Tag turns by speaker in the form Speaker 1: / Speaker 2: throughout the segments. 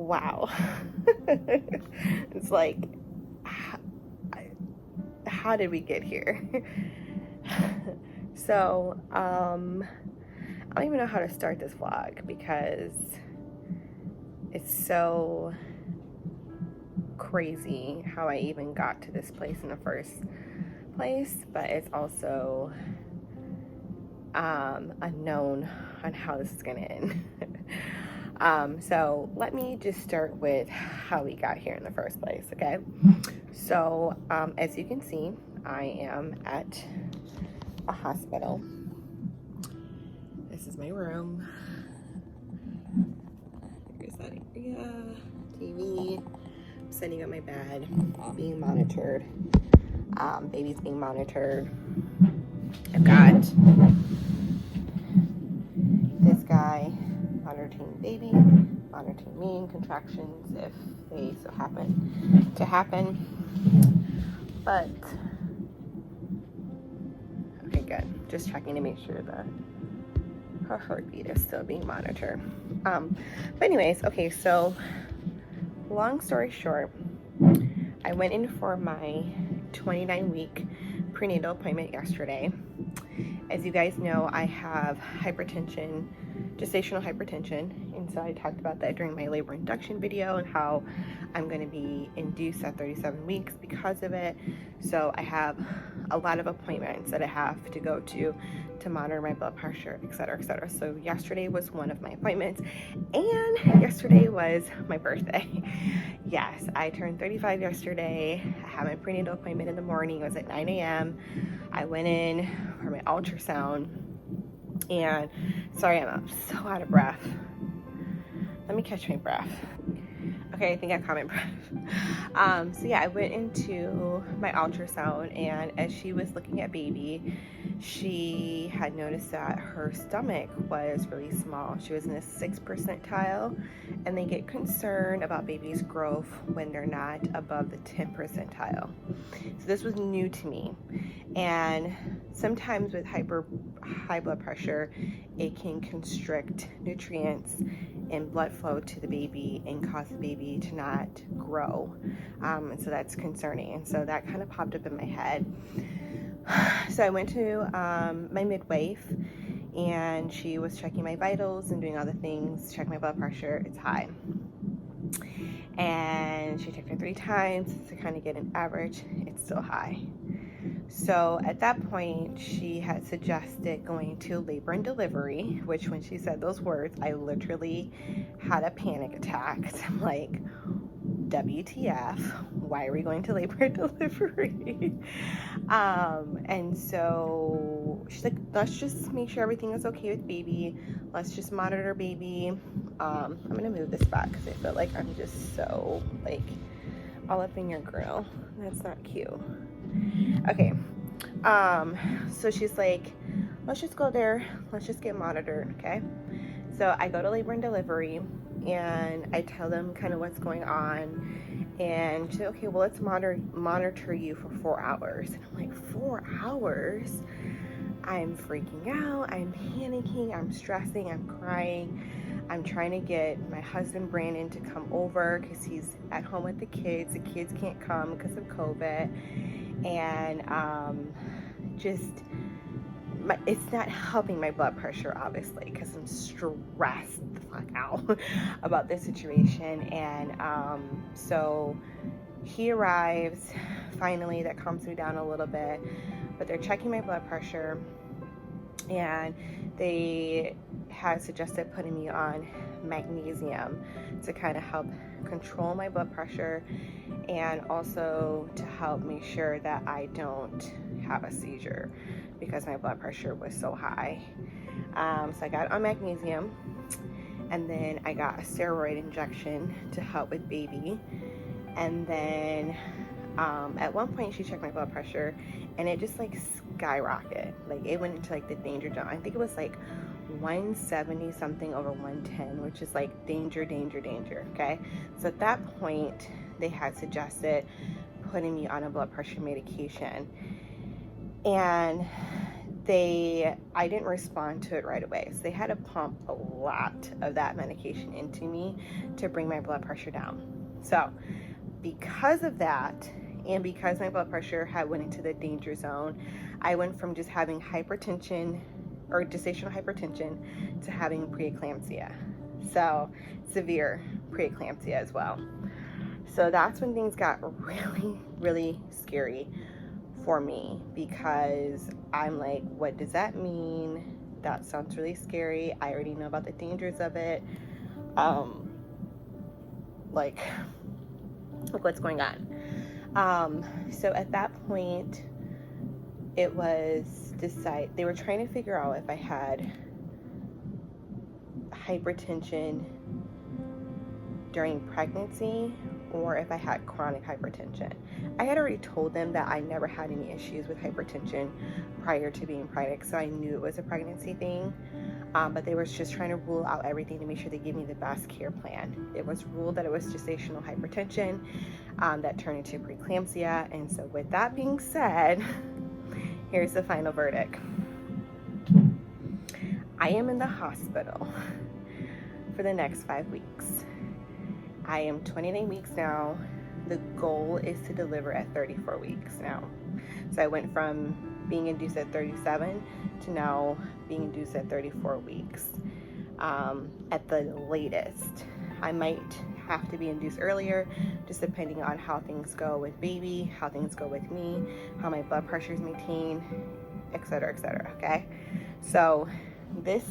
Speaker 1: wow. It's like, how did we get here? So, I don't even know how to start this vlog because it's so crazy how I even got to this place in the first place, but it's also unknown on how this is gonna end. So let me just start with how we got here in the first place, okay? So as you can see, I am at a hospital. This is my room. Here's that area, TV. I'm sitting on my bed, being monitored. Baby's being monitored. I've got this guy monitoring baby, monitoring me in contractions if they so happen to happen. But okay, good. Just checking to make sure that her heartbeat is still being monitored. But anyways, okay, so long story short, I went in for my 29-week prenatal appointment yesterday. As you guys know, I have hypertension, gestational hypertension, and so I talked about that during my labor induction video and how I'm going to be induced at 37 weeks because of it. So I have a lot of appointments that I have to go to monitor my blood pressure, etc., etc. So yesterday was one of my appointments, and yesterday was my birthday. Yes, I turned 35 yesterday. I had my prenatal appointment in the morning. It was at 9 a.m. I went in for my ultrasound, and sorry, I'm so out of breath. Let me catch my breath. Okay, I think I caught my breath. So yeah, I went into my ultrasound, and as she was looking at baby, she had noticed that her stomach was really small. She was in the 6th percentile, and they get concerned about baby's growth when they're not above the 10th percentile. So this was new to me, and sometimes with high blood pressure, it can constrict nutrients and blood flow to the baby and cause the baby to not grow, and so that's concerning. And so that kind of popped up in my head. So I went to my midwife, and she was checking my vitals and doing all the things, check my blood pressure. It's high, and she checked it 3 times to kind of get an average. It's still high. So at that point, she had suggested going to labor and delivery, which when she said those words, I literally had a panic attack. I'm like, WTF, why are we going to labor and delivery? And so she's like, let's just make sure everything is okay with baby. Let's just monitor baby. I'm gonna move this back because I feel like I'm just so like all up in your grill. That's not cute. Okay, so she's like, let's just go there, let's just get monitored, okay? So I go to labor and delivery, and I tell them kind of what's going on, and she said, okay, well, let's monitor you for 4 hours. And I'm like, 4 hours? I'm freaking out, I'm panicking, I'm stressing, I'm crying. I'm trying to get my husband Brandon to come over because he's at home with the kids. The kids can't come because of COVID, and it's not helping my blood pressure, obviously, because I'm stressed the fuck out about this situation. And so he arrives finally. That calms me down a little bit, but they're checking my blood pressure, and they had suggested putting me on magnesium to kind of help control my blood pressure, and also to help make sure that I don't have a seizure because my blood pressure was so high. So I got on magnesium, and then I got a steroid injection to help with baby. And then at one point she checked my blood pressure, and it just like skyrocketed. Like it went into like the danger zone. I think it was like 170 something over 110, which is like danger, danger, danger. Okay, so at that point they had suggested putting me on a blood pressure medication, and I didn't respond to it right away. So they had to pump a lot of that medication into me to bring my blood pressure down. So because of that, and because my blood pressure had went into the danger zone, I went from just having hypertension or gestational hypertension to having preeclampsia. So severe preeclampsia as well. So that's when things got really, really scary for me, because I'm like, what does that mean? That sounds really scary. I already know about the dangers of it. Like what's going on? So at that point, it was they were trying to figure out if I had hypertension during pregnancy or if I had chronic hypertension. I had already told them that I never had any issues with hypertension prior to being pregnant, so I knew it was a pregnancy thing. But they were just trying to rule out everything to make sure they gave me the best care plan. It was ruled that it was gestational hypertension that turned into preeclampsia. And so with that being said, here's the final verdict. I am in the hospital for the next 5 weeks. I am 29 weeks now. The goal is to deliver at 34 weeks now. So I went from being induced at 37 to now being induced at 34 weeks at the latest. I might have to be induced earlier, just depending on how things go with baby, how things go with me, how my blood pressure is maintained, etc., okay? So this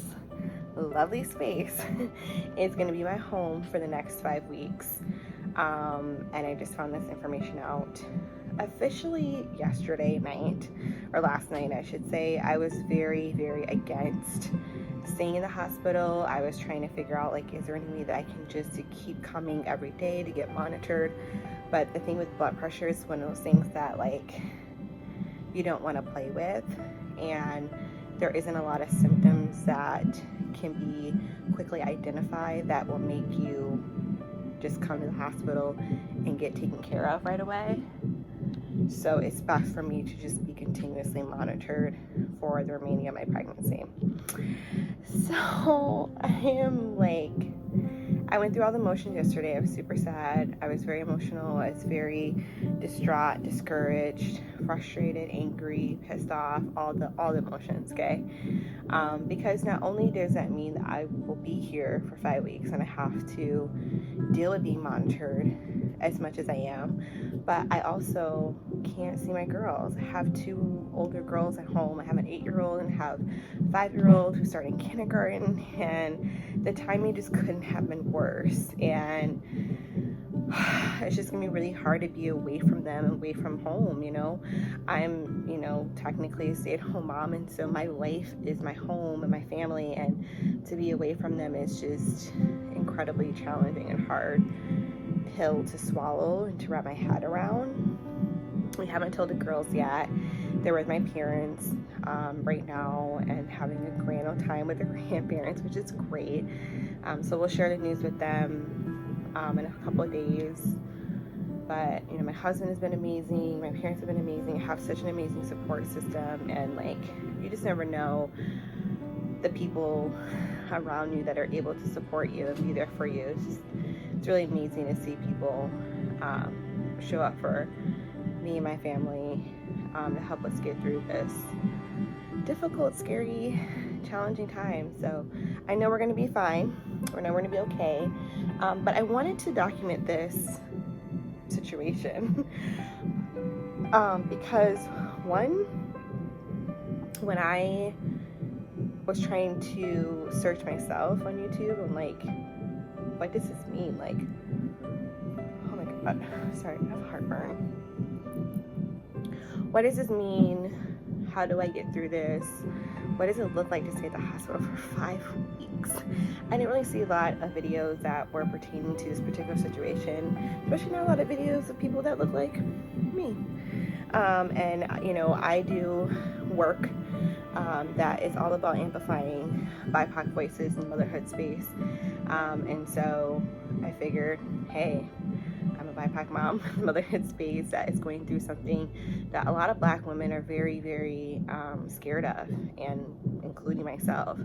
Speaker 1: lovely space is going to be my home for the next 5 weeks. And I just found this information out officially yesterday night, or last night I should say. I was very, very against staying in the hospital. I was trying to figure out, like, is there any way that I can just keep coming every day to get monitored? But the thing with blood pressure is one of those things that, like, you don't want to play with, and there isn't a lot of symptoms that can be quickly identified that will make you just come to the hospital and get taken care of right away. So it's best for me to just be continuously monitored for the remaining of my pregnancy. So I went through all the emotions yesterday. I was super sad. I was very emotional. I was very distraught, discouraged, frustrated, angry, pissed off, all the emotions, okay? Because not only does that mean that I will be here for 5 weeks and I have to deal with being monitored as much as I am, but I also can't see my girls. I have 2 older girls at home. I have an 8-year-old and have a 5-year-old who's starting kindergarten, and the timing just couldn't have been worse. And it's just gonna be really hard to be away from them and away from home, you know. I'm, technically a stay-at-home mom, and so my life is my home and my family, and to be away from them is just incredibly challenging and hard pill to swallow and to wrap my head around. We haven't told the girls yet. They're with my parents right now and having a grand old time with their grandparents, which is great. So we'll share the news with them in a couple of days. But my husband has been amazing. My parents have been amazing. I have such an amazing support system, and you just never know the people around you that are able to support you and be there for you. It's really amazing to see people show up for me and my family to help us get through this difficult, scary, challenging time. So I know we're going to be fine. I know we're going to be okay. But I wanted to document this situation because when I was trying to search myself on YouTube, I'm like, what does this mean? Oh my god, sorry, I have heartburn. What does this mean? How do I get through this? What does it look like to stay at the hospital for 5 weeks? I didn't really see a lot of videos that were pertaining to this particular situation, especially not a lot of videos of people that look like me. And I do work that is all about amplifying BIPOC voices in the motherhood space. And so I figured, hey, I'm I'm a BIPOC mom, motherhood space that is going through something that a lot of Black women are very, very scared of, and including myself,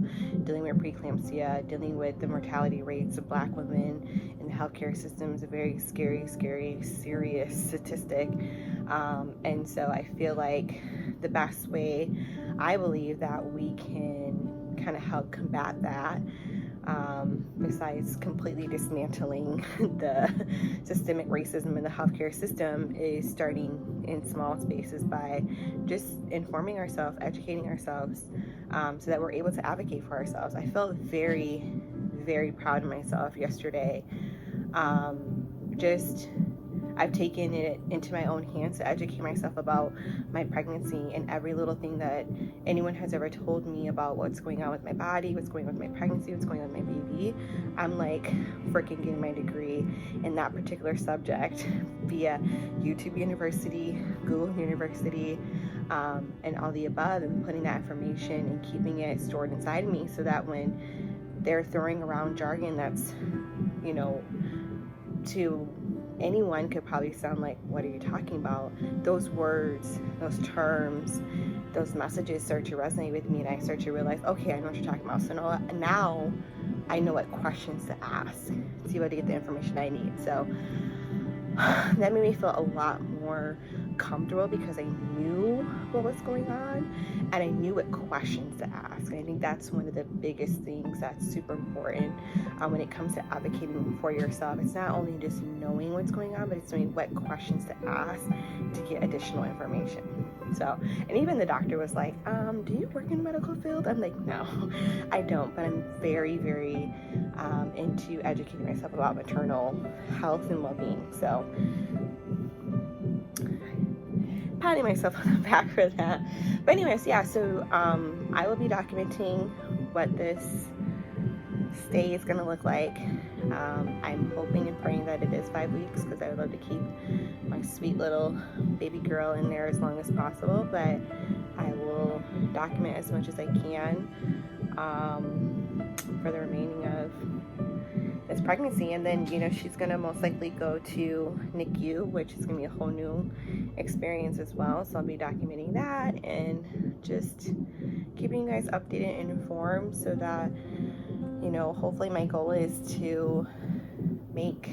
Speaker 1: dealing with preeclampsia, dealing with the mortality rates of Black women in the healthcare system is a very scary, serious statistic. And so I feel like the best way, I believe, that we can kind of help combat that, besides completely dismantling the systemic racism in the healthcare system, is starting in small spaces by just informing ourselves, educating ourselves, so that we're able to advocate for ourselves. I felt very, very proud of myself yesterday. I've taken it into my own hands to educate myself about my pregnancy and every little thing that anyone has ever told me about what's going on with my body, what's going on with my pregnancy, what's going on with my baby. I'm like freaking getting my degree in that particular subject via YouTube University, Google University, and all the above, and putting that information and keeping it stored inside me so that when they're throwing around jargon that's, you know, to anyone could probably sound like, what are you talking about? Those words, those terms, those messages start to resonate with me, and I start to realize, okay, I know what you're talking about. So now I know what questions to ask to be able to get the information I need. So that made me feel a lot more comfortable because I knew what was going on and I knew what questions to ask. And I think that's one of the biggest things that's super important when it comes to advocating for yourself. It's not only just knowing what's going on, but it's knowing what questions to ask to get additional information. So, and even the doctor was like, do you work in the medical field? I'm like, no, I don't, but I'm very, very into educating myself about maternal health and well-being. So, patting myself on the back for that. But anyways, yeah, so I will be documenting what this stay is going to look like. I'm hoping and praying that it is 5 weeks because I would love to keep my sweet little baby girl in there as long as possible, but I will document as much as I can for the remaining of this pregnancy. And then, you know, she's going to most likely go to NICU, which is going to be a whole new experience as well. So I'll be documenting that and just keeping you guys updated and informed so that, you know, hopefully my goal is to make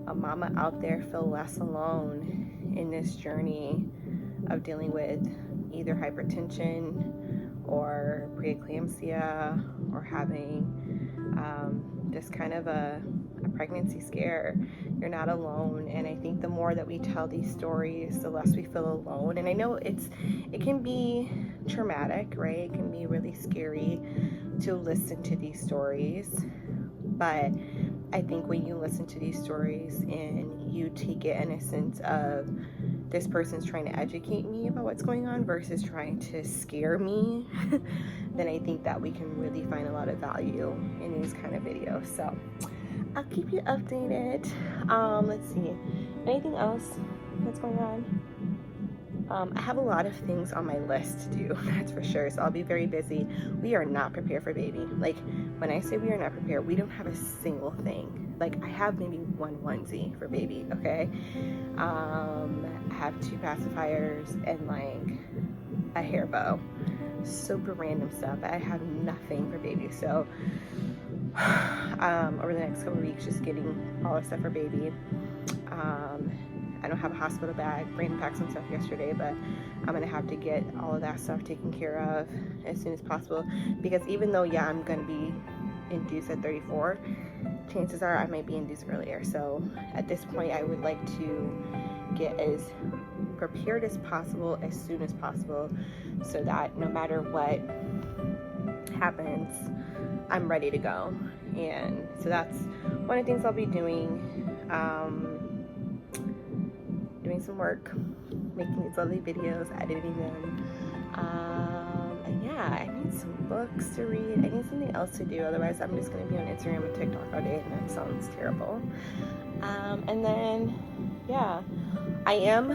Speaker 1: a mama out there feel less alone in this journey of dealing with either hypertension or preeclampsia or having just kind of a pregnancy scare. You're not alone, and I think the more that we tell these stories, the less we feel alone. And I know it can be traumatic, right? It can be really scary to listen to these stories, but I think when you listen to these stories and you take it in a sense of this person's trying to educate me about what's going on versus trying to scare me, then I think that we can really find a lot of value in these kind of videos. So I'll keep you updated. Let's see, anything else that's going on? I have a lot of things on my list to do, that's for sure. So I'll be very busy. We are not prepared for baby. Like, when I say we are not prepared, we don't have a single thing. Like, I have maybe one onesie for baby, okay? I have 2 pacifiers and like a hair bow. Super random stuff. I have nothing for baby. So over the next couple of weeks, just getting all the stuff for baby. I don't have a hospital bag. Brandon packed some stuff yesterday, but I'm going to have to get all of that stuff taken care of as soon as possible, because even though, yeah, I'm going to be induced at 34, chances are I might be induced earlier. So at this point, I would like to get as prepared as possible as soon as possible so that no matter what happens, I'm ready to go. And so that's one of the things I'll be doing. Doing some work, making these lovely videos, editing them. And yeah, I need some books to read. I need something else to do. Otherwise, I'm just going to be on Instagram and TikTok all day, and that sounds terrible. And then, yeah, I am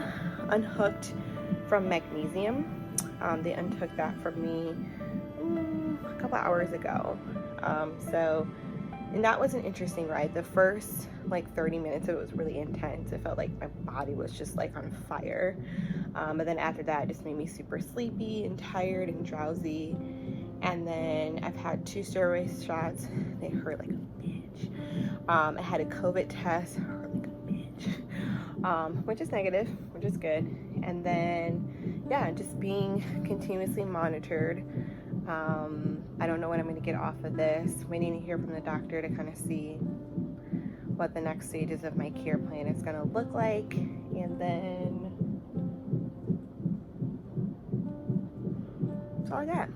Speaker 1: unhooked from magnesium. They untook that from me a couple hours ago. So And that was an interesting ride. The first like 30 minutes, it was really intense. It felt like my body was just like on fire. But then after that, it just made me super sleepy and tired and drowsy. And then I've had 2 steroid shots. They hurt like a bitch. I had a COVID test, hurt like a bitch, which is negative, which is good. And then, yeah, just being continuously monitored. I don't know when I'm going to get off of this. Waiting to hear from the doctor to kind of see what the next stages of my care plan is going to look like. And then that's all I got.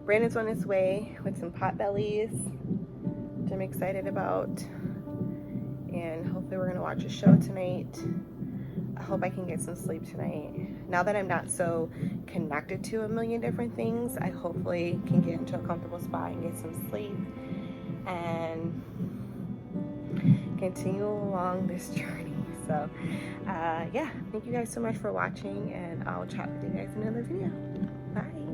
Speaker 1: Brandon's on his way with some pot bellies, which I'm excited about. And hopefully we're going to watch a show tonight. I hope I can get some sleep tonight. Now that I'm not so connected to a million different things, I hopefully can get into a comfortable spot and get some sleep and continue along this journey. So yeah, thank you guys so much for watching, and I'll chat with you guys in another video. Bye.